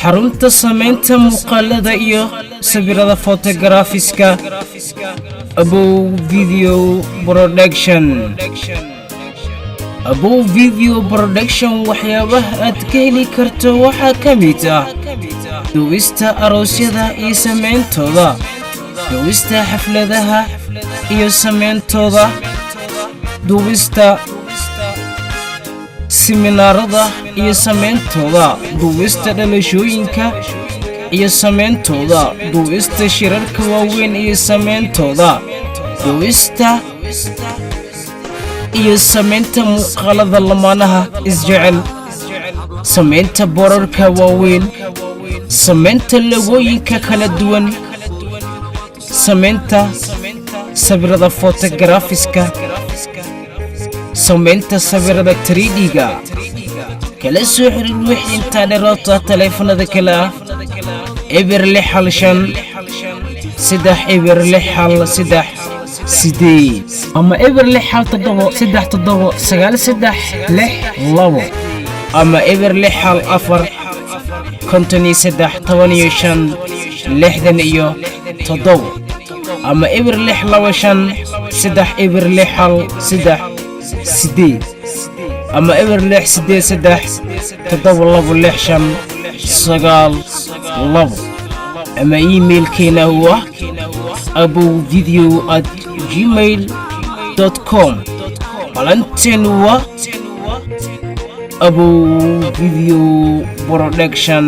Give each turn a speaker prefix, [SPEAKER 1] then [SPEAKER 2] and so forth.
[SPEAKER 1] xarunta samaynta muuqaalada iyo sawirada photographiska Abow Video Production. Abow Video Production waxyaabaha aad ka heli karto waxaa ka mid ah duubista aroosyada iyo samayntooda, duubista xafladaha iyo samayntooda, duubista seminaarada iyo samayntooda, duubista dhalashooyinka iyo samayntooda, duubista shirarka waaweyn iyo samayntooda, duubista iyo samaynta muuqaalada lamaanaha isjecel, samaynta boorarka waaweyn, samaynta logooyinka kala duwan, samaynta sawirada photographiska, samaynta sawirada 3D-ga. kala soo xiriir wixii intaa dheeraata taleefanada kale ah eber 6 ama eber 6 ama eber 6 ama eber 6 ama eber 6 ama emailkeena waa abowvideo@gmail.com. balanteenu waa Abow Video Production.